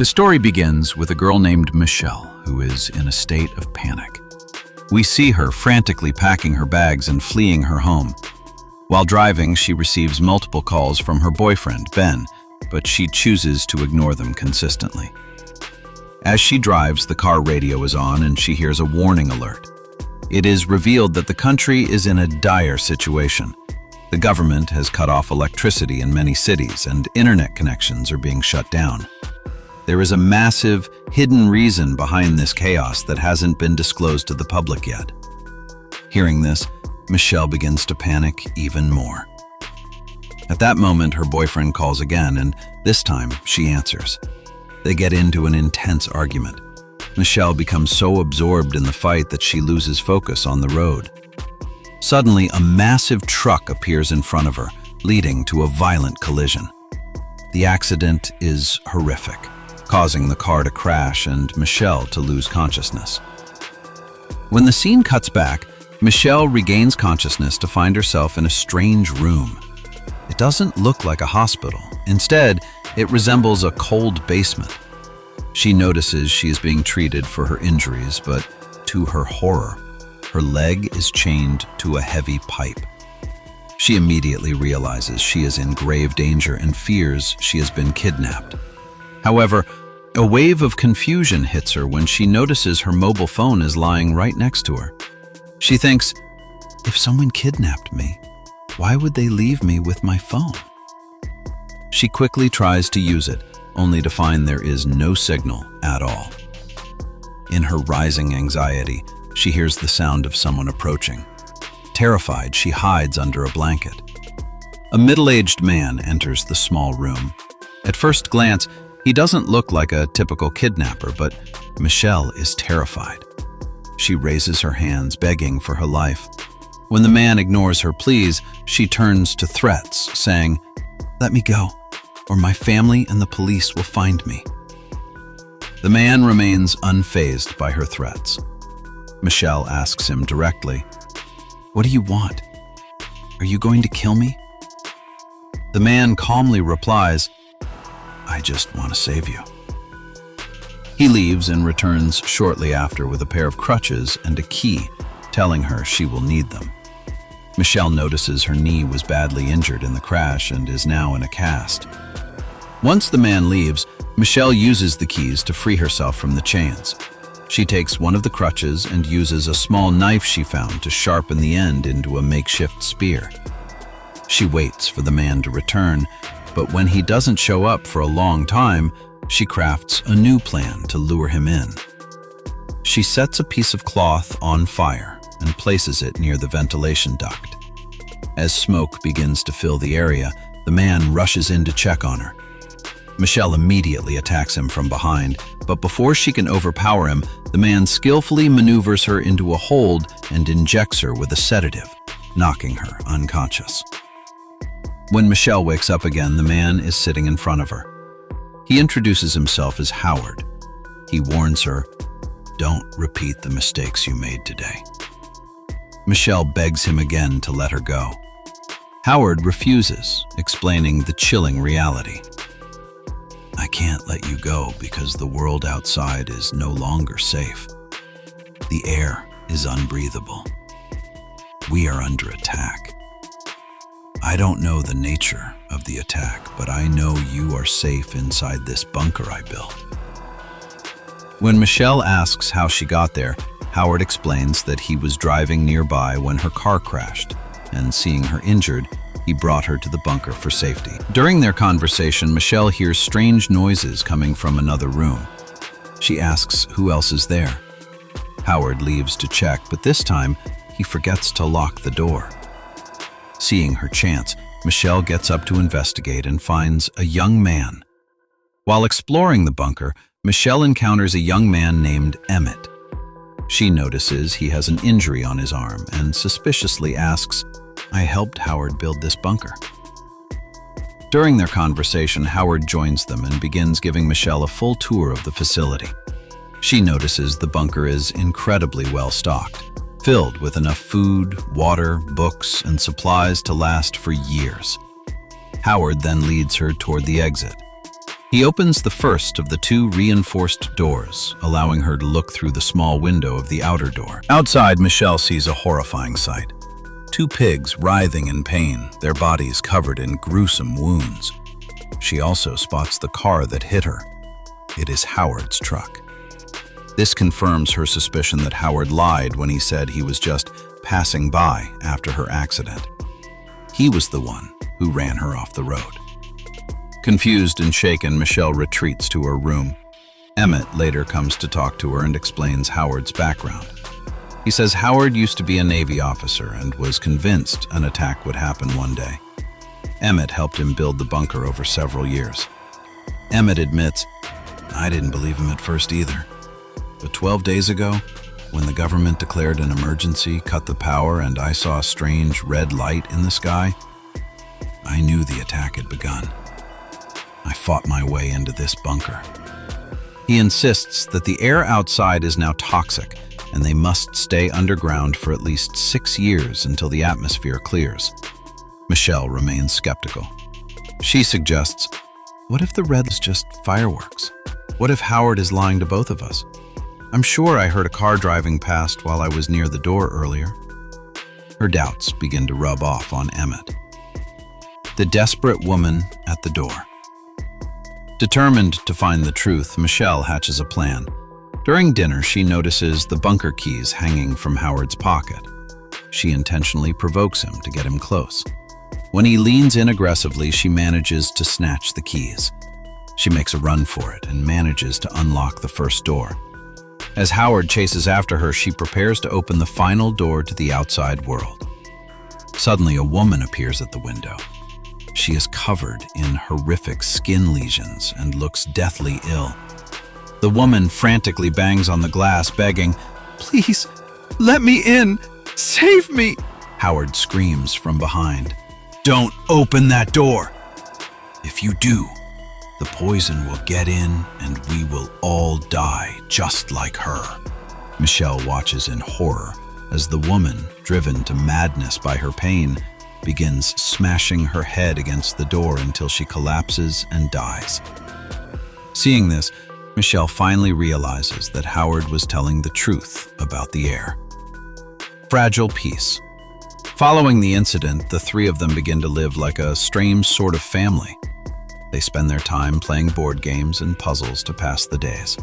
The story begins with a girl named Michelle, who is in a state of panic. We see her frantically packing her bags and fleeing her home. While driving, she receives multiple calls from her boyfriend, Ben, but she chooses to ignore them consistently. As she drives, the car radio is on and she hears a warning alert. It is revealed that the country is in a dire situation. The government has cut off electricity in many cities and internet connections are being shut down. There is a massive, hidden reason behind this chaos that hasn't been disclosed to the public yet. Hearing this, Michelle begins to panic even more. At that moment, her boyfriend calls again, and this time, she answers. They get into an intense argument. Michelle becomes so absorbed in the fight that she loses focus on the road. Suddenly, a massive truck appears in front of her, leading to a violent collision. The accident is horrific, causing the car to crash and Michelle to lose consciousness. When the scene cuts back, Michelle regains consciousness to find herself in a strange room. It doesn't look like a hospital. Instead, it resembles a cold basement. She notices she is being treated for her injuries, but to her horror, her leg is chained to a heavy pipe. She immediately realizes she is in grave danger and fears she has been kidnapped. However, a wave of confusion hits her when she notices her mobile phone is lying right next to her. She thinks, if someone kidnapped me, why would they leave me with my phone? She quickly tries to use it, only to find there is no signal at all. In her rising anxiety, she hears the sound of someone approaching. Terrified, she hides under a blanket. A middle-aged man enters the small room. At first glance, he doesn't look like a typical kidnapper, but Michelle is terrified. She raises her hands, begging for her life. When the man ignores her pleas, she turns to threats, saying, "Let me go, or my family and the police will find me." The man remains unfazed by her threats. Michelle asks him directly, "What do you want? Are you going to kill me?" The man calmly replies, "I just want to save you." He leaves and returns shortly after with a pair of crutches and a key, telling her she will need them. Michelle notices her knee was badly injured in the crash and is now in a cast. Once the man leaves, Michelle uses the keys to free herself from the chains. She takes one of the crutches and uses a small knife she found to sharpen the end into a makeshift spear. She waits for the man to return, but when he doesn't show up for a long time, she crafts a new plan to lure him in. She sets a piece of cloth on fire and places it near the ventilation duct. As smoke begins to fill the area, the man rushes in to check on her. Michelle immediately attacks him from behind, but before she can overpower him, the man skillfully maneuvers her into a hold and injects her with a sedative, knocking her unconscious. When Michelle wakes up again, the man is sitting in front of her. He introduces himself as Howard. He warns her, "Don't repeat the mistakes you made today." Michelle begs him again to let her go. Howard refuses, explaining the chilling reality. "I can't let you go because the world outside is no longer safe. The air is unbreathable. We are under attack. I don't know the nature of the attack, but I know you are safe inside this bunker I built." When Michelle asks how she got there, Howard explains that he was driving nearby when her car crashed, and seeing her injured, he brought her to the bunker for safety. During their conversation, Michelle hears strange noises coming from another room. She asks who else is there. Howard leaves to check, but this time, he forgets to lock the door. Seeing her chance, Michelle gets up to investigate and finds a young man. While exploring the bunker, Michelle encounters a young man named Emmett. She notices he has an injury on his arm and suspiciously asks, "I helped Howard build this bunker." During their conversation, Howard joins them and begins giving Michelle a full tour of the facility. She notices the bunker is incredibly well stocked, filled with enough food, water, books, and supplies to last for years. Howard then leads her toward the exit. He opens the first of the two reinforced doors, allowing her to look through the small window of the outer door. Outside, Michelle sees a horrifying sight. Two pigs writhing in pain, their bodies covered in gruesome wounds. She also spots the car that hit her. It is Howard's truck. This confirms her suspicion that Howard lied when he said he was just passing by after her accident. He was the one who ran her off the road. Confused and shaken, Michelle retreats to her room. Emmett later comes to talk to her and explains Howard's background. He says Howard used to be a Navy officer and was convinced an attack would happen one day. Emmett helped him build the bunker over several years. Emmett admits, "I didn't believe him at first either. But 12 days ago, when the government declared an emergency, cut the power, and I saw a strange red light in the sky, I knew the attack had begun. I fought my way into this bunker." He insists that the air outside is now toxic, and they must stay underground for at least 6 years until the atmosphere clears. Michelle remains skeptical. She suggests, what if the red is just fireworks? What if Howard is lying to both of us? I'm sure I heard a car driving past while I was near the door earlier. Her doubts begin to rub off on Emmett. The desperate woman at the door. Determined to find the truth, Michelle hatches a plan. During dinner, she notices the bunker keys hanging from Howard's pocket. She intentionally provokes him to get him close. When he leans in aggressively, she manages to snatch the keys. She makes a run for it and manages to unlock the first door. As Howard chases after her, she prepares to open the final door to the outside world. Suddenly, a woman appears at the window. She is covered in horrific skin lesions and looks deathly ill. The woman frantically bangs on the glass, begging, "Please, let me in! Save me!" Howard screams from behind, "Don't open that door! If you do, the poison will get in and we will all die just like her." Michelle watches in horror as the woman, driven to madness by her pain, begins smashing her head against the door until she collapses and dies. Seeing this, Michelle finally realizes that Howard was telling the truth about the air. Fragile peace. Following the incident, the three of them begin to live like a strange sort of family. They spend their time playing board games and puzzles to pass the days.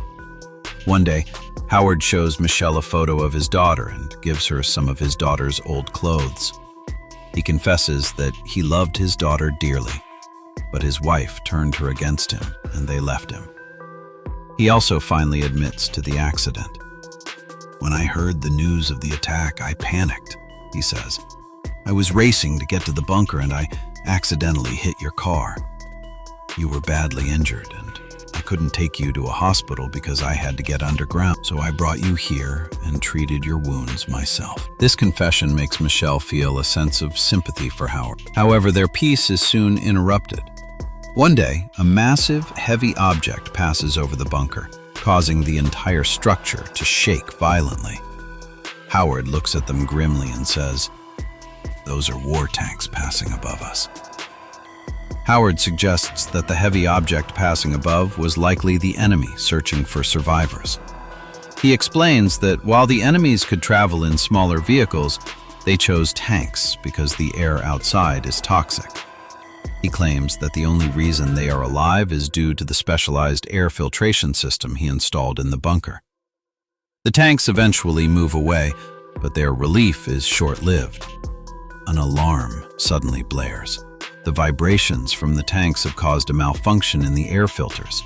One day, Howard shows Michelle a photo of his daughter and gives her some of his daughter's old clothes. He confesses that he loved his daughter dearly, but his wife turned her against him and they left him. He also finally admits to the accident. "When I heard the news of the attack, I panicked," he says. "I was racing to get to the bunker and I accidentally hit your car. You were badly injured and I couldn't take you to a hospital because I had to get underground, so I brought you here and treated your wounds myself." This confession makes Michelle feel a sense of sympathy for Howard. However, their peace is soon interrupted. One day, a massive, heavy object passes over the bunker, causing the entire structure to shake violently. Howard looks at them grimly and says, "Those are war tanks passing above us." Howard suggests that the heavy object passing above was likely the enemy searching for survivors. He explains that while the enemies could travel in smaller vehicles, they chose tanks because the air outside is toxic. He claims that the only reason they are alive is due to the specialized air filtration system he installed in the bunker. The tanks eventually move away, but their relief is short-lived. An alarm suddenly blares. The vibrations from the tanks have caused a malfunction in the air filters.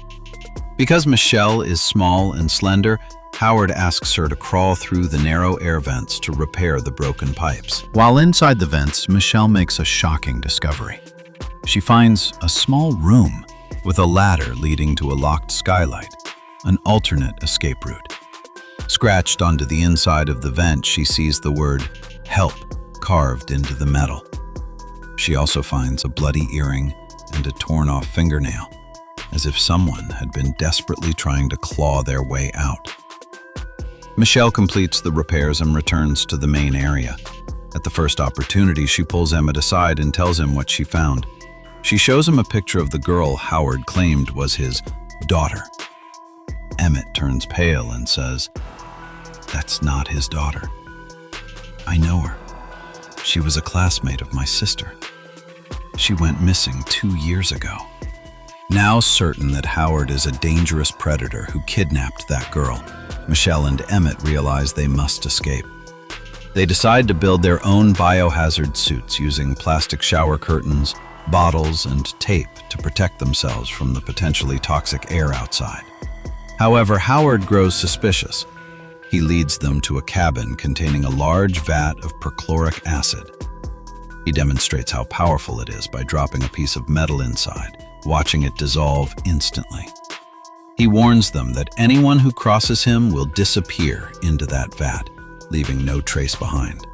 Because Michelle is small and slender, Howard asks her to crawl through the narrow air vents to repair the broken pipes. While inside the vents, Michelle makes a shocking discovery. She finds a small room with a ladder leading to a locked skylight, an alternate escape route. Scratched onto the inside of the vent, she sees the word "help" carved into the metal. She also finds a bloody earring and a torn-off fingernail, as if someone had been desperately trying to claw their way out. Michelle completes the repairs and returns to the main area. At the first opportunity, she pulls Emmett aside and tells him what she found. She shows him a picture of the girl Howard claimed was his daughter. Emmett turns pale and says, "That's not his daughter. I know her. She was a classmate of my sister. She went missing 2 years ago." Now certain that Howard is a dangerous predator who kidnapped that girl, Michelle and Emmett realize they must escape. They decide to build their own biohazard suits using plastic shower curtains, bottles, and tape to protect themselves from the potentially toxic air outside. However, Howard grows suspicious. He leads them to a cabin containing a large vat of perchloric acid. He demonstrates how powerful it is by dropping a piece of metal inside, watching it dissolve instantly. He warns them that anyone who crosses him will disappear into that vat, leaving no trace behind.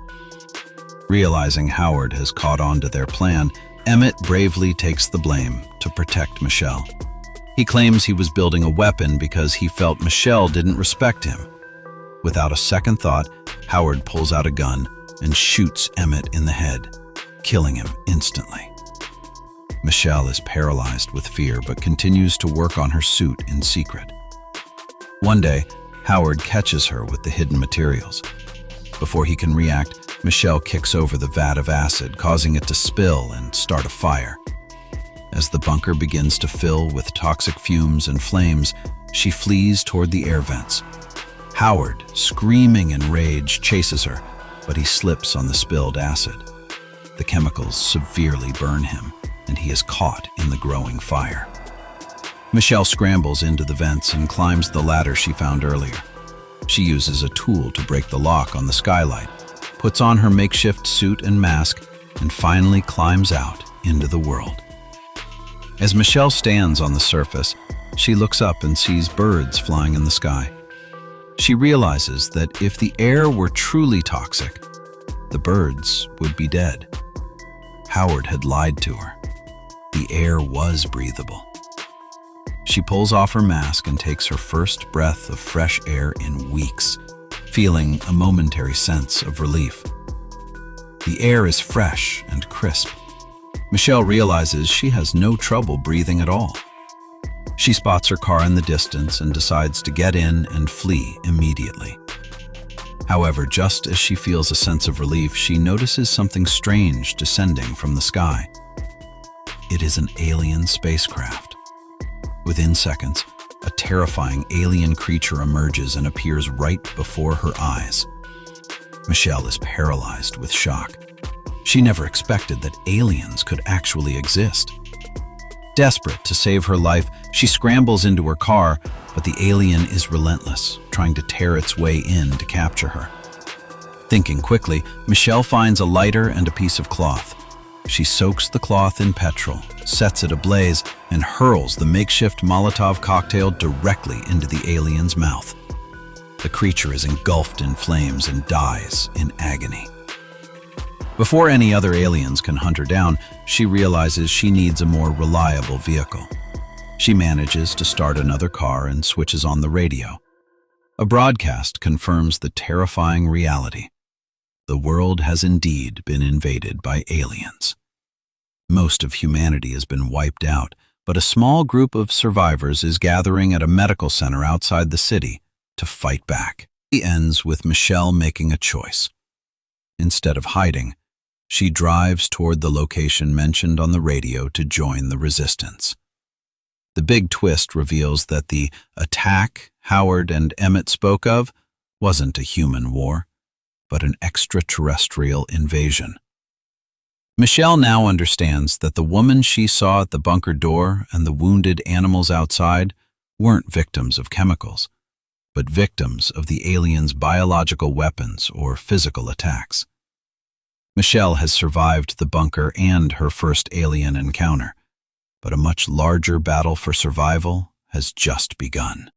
Realizing Howard has caught on to their plan, Emmett bravely takes the blame to protect Michelle. He claims he was building a weapon because he felt Michelle didn't respect him. Without a second thought, Howard pulls out a gun and shoots Emmett in the head, killing him instantly. Michelle is paralyzed with fear but continues to work on her suit in secret. One day, Howard catches her with the hidden materials. Before he can react, Michelle kicks over the vat of acid, causing it to spill and start a fire. As the bunker begins to fill with toxic fumes and flames, she flees toward the air vents. Howard, screaming in rage, chases her, but he slips on the spilled acid. The chemicals severely burn him, and he is caught in the growing fire. Michelle scrambles into the vents and climbs the ladder she found earlier. She uses a tool to break the lock on the skylight, puts on her makeshift suit and mask, and finally climbs out into the world. As Michelle stands on the surface, she looks up and sees birds flying in the sky. She realizes that if the air were truly toxic, the birds would be dead. Howard had lied to her. The air was breathable. She pulls off her mask and takes her first breath of fresh air in weeks, feeling a momentary sense of relief. The air is fresh and crisp. Michelle realizes she has no trouble breathing at all. She spots her car in the distance and decides to get in and flee immediately. However, just as she feels a sense of relief, she notices something strange descending from the sky. It is an alien spacecraft. Within seconds, a terrifying alien creature emerges and appears right before her eyes. Michelle is paralyzed with shock. She never expected that aliens could actually exist. Desperate to save her life, she scrambles into her car, but the alien is relentless, trying to tear its way in to capture her. Thinking quickly, Michelle finds a lighter and a piece of cloth. She soaks the cloth in petrol, sets it ablaze, and hurls the makeshift Molotov cocktail directly into the alien's mouth. The creature is engulfed in flames and dies in agony. Before any other aliens can hunt her down, she realizes she needs a more reliable vehicle. She manages to start another car and switches on the radio. A broadcast confirms the terrifying reality. The world has indeed been invaded by aliens. Most of humanity has been wiped out, but a small group of survivors is gathering at a medical center outside the city to fight back. It ends with Michelle making a choice. Instead of hiding, she drives toward the location mentioned on the radio to join the resistance. The big twist reveals that the attack Howard and Emmett spoke of wasn't a human war, but an extraterrestrial invasion. Michelle now understands that the woman she saw at the bunker door and the wounded animals outside weren't victims of chemicals, but victims of the aliens' biological weapons or physical attacks. Michelle has survived the bunker and her first alien encounter, but a much larger battle for survival has just begun.